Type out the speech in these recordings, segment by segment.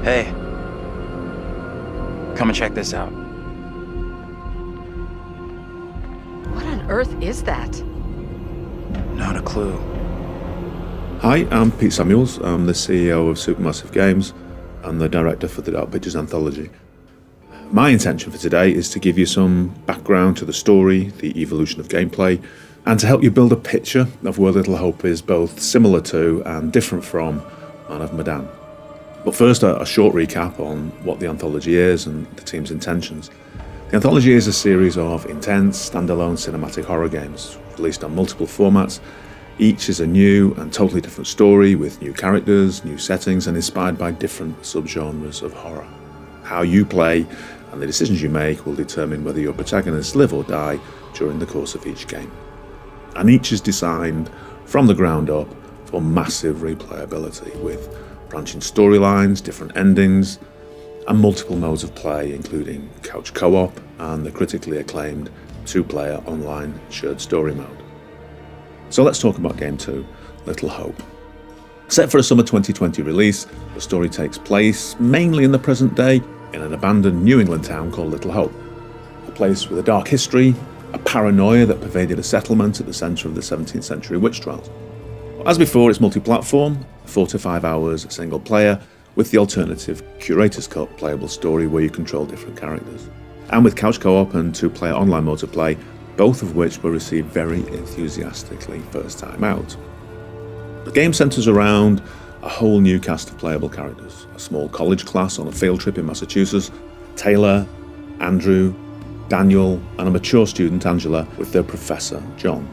Hey, come and check this out. What on earth is that? Not a clue. Hi, I'm Pete Samuels. I'm the CEO of Supermassive Games and the director for the Dark Pictures Anthology. My intention for today is to give you some background to the story, the evolution of gameplay, and to help you build a picture of where Little Hope is both similar to and different from Man of Medan. But first, a short recap on what the anthology is and the team's intentions. The anthology is a series of intense, standalone cinematic horror games, released on multiple formats. Each is a new and totally different story with new characters, new settings, and inspired by different subgenres of horror. How you play and the decisions you make will determine whether your protagonists live or die during the course of each game. And each is designed from the ground up for massive replayability, with branching storylines, different endings, and multiple modes of play, including couch co-op and the critically acclaimed 2-player online shared story mode. So let's talk about Game 2, Little Hope. Set for a summer 2020 release, the story takes place mainly in the present day in an abandoned New England town called Little Hope, a place with a dark history, a paranoia that pervaded a settlement at the centre of the 17th century witch trials. As before, it's multi-platform, 4 to 5 hours single player, with the alternative Curator's Cut playable story where you control different characters. And with couch co-op and 2-player online mode to play, both of which were received very enthusiastically first time out. The game centres around a whole new cast of playable characters, a small college class on a field trip in Massachusetts, Taylor, Andrew, Daniel, and a mature student, Angela, with their professor, John.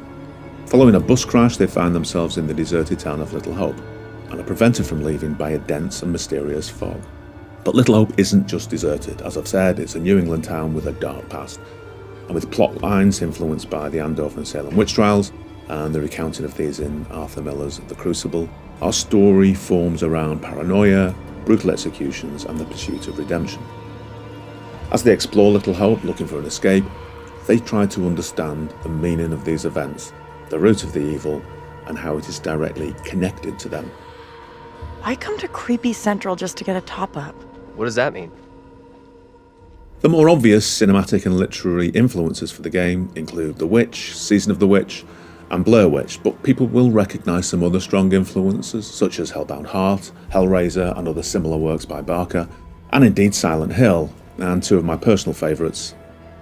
Following a bus crash, they find themselves in the deserted town of Little Hope, and are prevented from leaving by a dense and mysterious fog. But Little Hope isn't just deserted. As I've said, it's a New England town with a dark past, and with plot lines influenced by the Andover and Salem witch trials, and the recounting of these in Arthur Miller's The Crucible, our story forms around paranoia, brutal executions, and the pursuit of redemption. As they explore Little Hope, looking for an escape, they try to understand the meaning of these events, the root of the evil, and how it is directly connected to them. Why come to Creepy Central just to get a top-up? What does that mean? The more obvious cinematic and literary influences for the game include The Witch, Season of the Witch, and Blair Witch, but people will recognise some other strong influences, such as Hellbound Heart, Hellraiser, and other similar works by Barker, and indeed Silent Hill, and two of my personal favourites,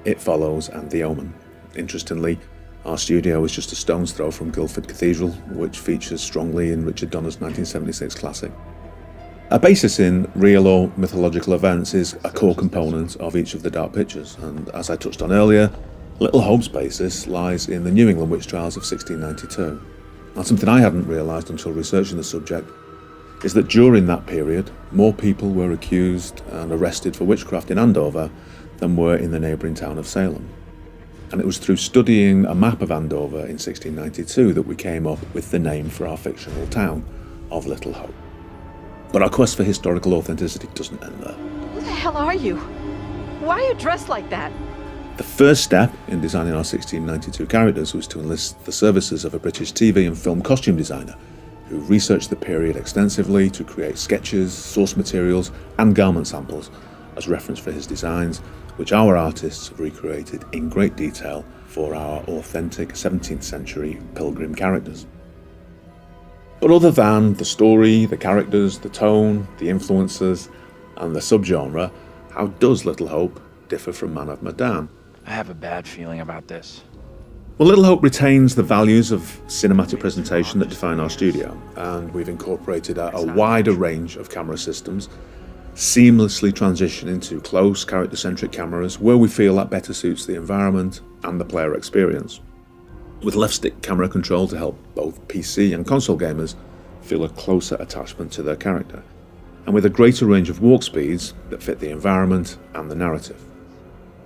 It Follows and The Omen. Interestingly, our studio is just a stone's throw from Guildford Cathedral, which features strongly in Richard Donner's 1976 classic. A basis in real or mythological events is a core component of each of the Dark Pictures, and as I touched on earlier, Little Hope's basis lies in the New England witch trials of 1692. And something I hadn't realised until researching the subject is that during that period, more people were accused and arrested for witchcraft in Andover than were in the neighbouring town of Salem. And it was through studying a map of Andover in 1692 that we came up with the name for our fictional town of Little Hope. But our quest for historical authenticity doesn't end there. Who the hell are you? Why are you dressed like that? The first step in designing our 1692 characters was to enlist the services of a British TV and film costume designer who researched the period extensively to create sketches, source materials, and garment samples as reference for his designs, which our artists have recreated in great detail for our authentic 17th century pilgrim characters. But other than the story, the characters, the tone, the influences, and the subgenre, how does Little Hope differ from Man of Medan? I have a bad feeling about this. Well, Little Hope retains the values of cinematic presentation that define our studio, and we've incorporated a wider range of camera systems, seamlessly transitioning to close, character-centric cameras where we feel that better suits the environment and the player experience, with left-stick camera control to help both PC and console gamers feel a closer attachment to their character, and with a greater range of walk speeds that fit the environment and the narrative.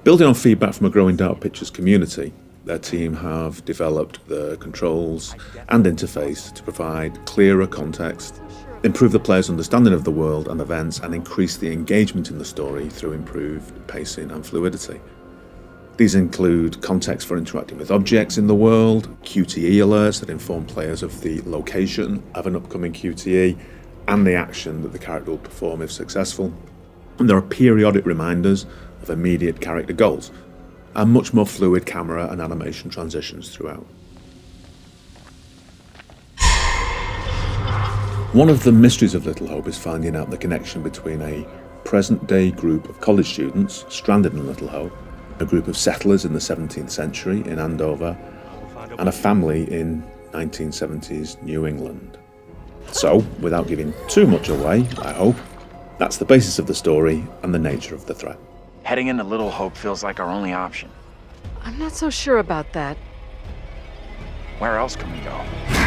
Building on feedback from a growing Dark Pictures community, their team have developed the controls and interface to provide clearer context, improve the player's understanding of the world and events, and increase the engagement in the story through improved pacing and fluidity. These include context for interacting with objects in the world, QTE alerts that inform players of the location of an upcoming QTE, and the action that the character will perform if successful. And there are periodic reminders of immediate character goals, and much more fluid camera and animation transitions throughout. One of the mysteries of Little Hope is finding out the connection between a present-day group of college students stranded in Little Hope, a group of settlers in the 17th century in Andover, and a family in 1970s New England. So, without giving too much away, I hope, that's the basis of the story and the nature of the threat. Heading into Little Hope feels like our only option. I'm not so sure about that. Where else can we go?